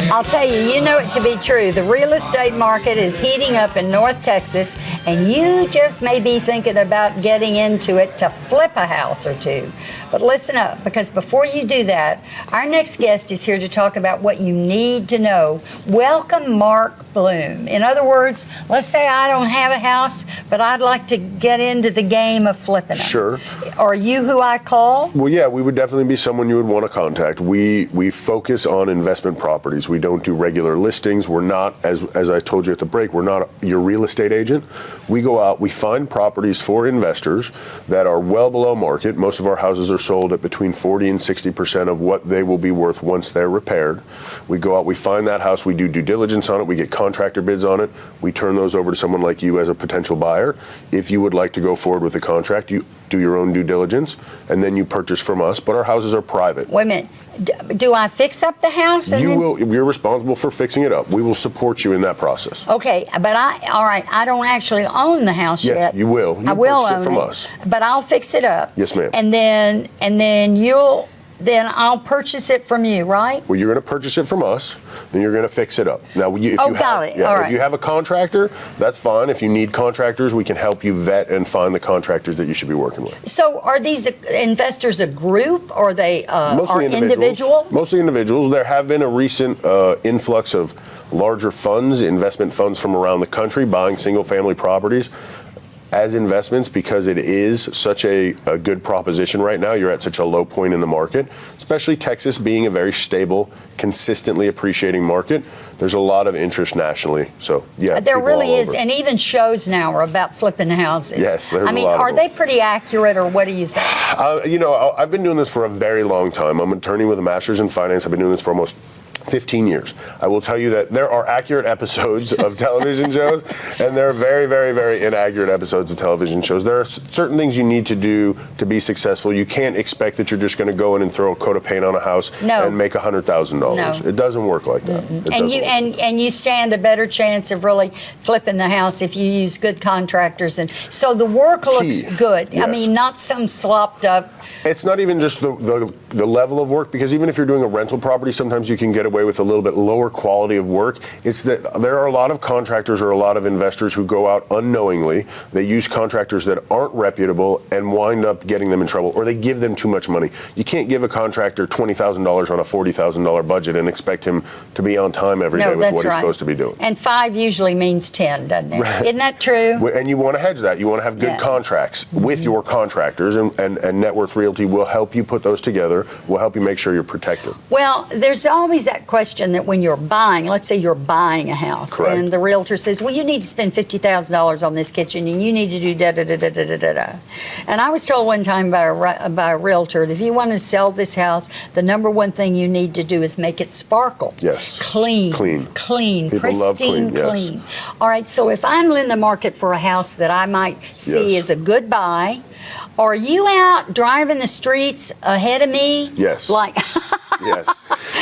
I'll tell you, you know it to be true. The real estate market is heating up in North Texas, and you just may be thinking about getting into it to flip a house or two. But listen up, because before you do that, our next guest is here to talk about what you need to know. Welcome, Mark Bloom. In other words, let's say I don't have a house, but I'd like to get into the game of flipping them. Sure. Are you who I call? Well, yeah, we would definitely be someone you would want to contact. We focus on investment properties. We don't do regular listings. We're not, as I told you at the break, we're not your real estate agent. We go out, we find properties for investors that are well below market. Most of our houses are sold at between 40 and 60% of what they will be worth once they're repaired. We go out, we find that house, we do due diligence on it, we get contractor bids on it, we turn those over to someone like you as a potential buyer. If you would like to go forward with the contract, you do your own due diligence, and then you purchase from us, but our houses are private. Wait a minute. Do I fix up the house? You're responsible for fixing it up. We will support you in that process. Okay, but I don't actually own the house yet. Yes, you will. I will purchase own it from it, us. but I'll fix it up. Yes, ma'am. And then I'll purchase it from you, right? Well, you're going to purchase it from us, then you're going to fix it up. Now, if you got it. All right. If you have a contractor, that's fine. If you need contractors, we can help you vet and find the contractors that you should be working with. So, are these investors a group, or are they Mostly individual? Mostly individuals. There have been a recent influx of larger funds, investment funds from around the country, buying single-family properties as investments, because it is such a good proposition right now. You're at such a low point in the market, especially Texas being a very stable, consistently appreciating market. There's a lot of interest nationally. So, yeah. There really is. And even shows now are about flipping houses. Yes, there's a lot of are them. they pretty accurate, or what do you think? I've been doing this for a very long time. I'm an attorney with a master's in finance. I've been doing this for almost 15 years. I will tell you that there are accurate episodes of television shows, and there are very, very, very inaccurate episodes of television shows. There are certain things you need to do to be successful. You can't expect that you're just going to go in and throw a coat of paint on a house and make $100,000. No. It doesn't work like that. And you stand a better chance of really flipping the house if you use good contractors. And so the work looks good. Yes. I mean, not some slopped up. It's not even just the level of work, because even if you're doing a rental property, sometimes you can get away with a little bit lower quality of work. It's that there are a lot of contractors or a lot of investors who go out unknowingly. They use contractors that aren't reputable and wind up getting them in trouble, or they give them too much money. You can't give a contractor $20,000 on a $40,000 budget and expect him to be on time every day with what he's supposed to be doing. And 5 usually means 10, doesn't it? Right. Isn't that true? And you want to hedge that. You want to have good contracts with your contractors, and Net Worth Realty will help you put those together. We'll help you make sure you're protected. Well, there's always that question that when you're buying, let's say you're buying a house, correct, and the realtor says, well, you need to spend $50,000 on this kitchen, and you need to do da-da-da-da-da-da-da. And I was told one time by a realtor that if you want to sell this house, the number one thing you need to do is make it sparkle. Yes. Clean. People pristine, love clean. clean. Yes. All right, so if I'm in the market for a house that I might see as a good buy, are you out driving the streets ahead of me? Yes. Yes.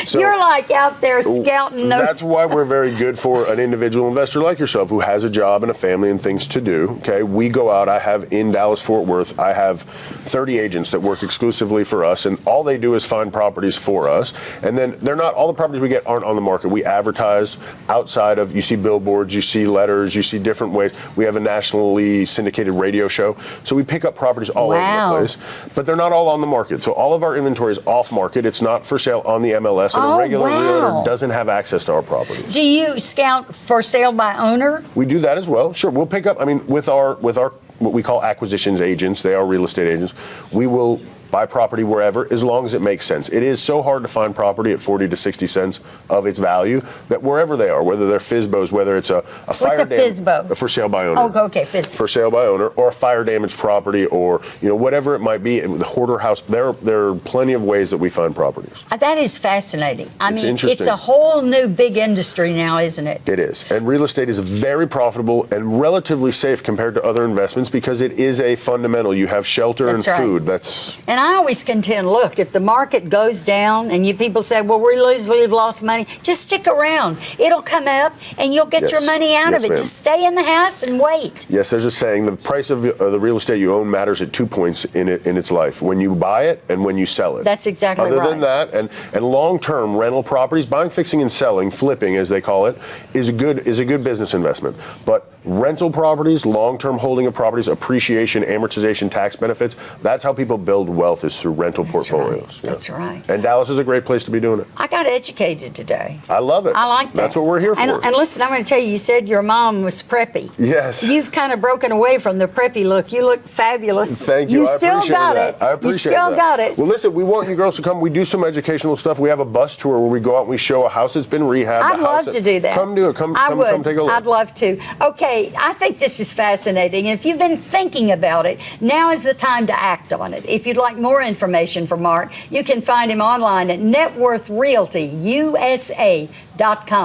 So you're like out there scouting those. That's why we're very good for an individual investor like yourself who has a job and a family and things to do. Okay, we go out. I have in Dallas-Fort Worth, I have 30 agents that work exclusively for us, and all they do is find properties for us. And then they're not, all the properties we get aren't on the market. We advertise outside of, you see billboards, you see letters, you see different ways. We have a nationally syndicated radio show. So we pick up properties all over the place, but they're not all on the market. So all of our inventory is off market. It's not for sale on the MLS, and a regular realtor doesn't have access to our properties. Do you scout for sale by owner? We do that as well. Sure, we'll pick up. I mean, with our what we call acquisitions agents, they are real estate agents. We will buy property wherever, as long as it makes sense. It is so hard to find property at 40 to 60 cents of its value that wherever they are, whether they're FSBOs, whether it's a fire damage, for sale by owner. Oh, okay, FSBO. For sale by owner, or a fire damaged property, or whatever it might be, the hoarder house. There are plenty of ways that we find properties. That is fascinating. I mean, interesting. It's a whole new big industry now, isn't it? It is, and real estate is very profitable and relatively safe compared to other investments because it is a fundamental. You have shelter and food. And I always contend, look, if the market goes down and you people say, well, we've lost money, just stick around. It'll come up and you'll get your money out of it. Ma'am. Just stay in the house and wait. Yes, there's a saying, the price of the real estate you own matters at 2 points in its life, when you buy it and when you sell it. That's exactly right. Other than that, and long-term rental properties, buying, fixing, and selling, flipping as they call it, is a good business investment. But rental properties, long-term holding of properties, appreciation, amortization, tax benefits, that's how people build wealth, is through rental portfolios. Right. That's right. And Dallas is a great place to be doing it. I got educated today. I love it. I like that. That's what we're here for. And listen, I'm going to tell you, you said your mom was preppy. Yes. You've kind of broken away from the preppy look. You look fabulous. Thank you. You I still appreciate got that. it. I appreciate You still that. got it. Well, listen, we want you girls to come. We do some educational stuff. We have a bus tour where we go out and we show a house that's been rehabbed. I'd love to do that. Come do it. Come take a look. I'd love to. Okay, I think this is fascinating. And if you've been thinking about it, now is the time to act on it. If you'd like more information from Mark, you can find him online at networthrealtyusa.com.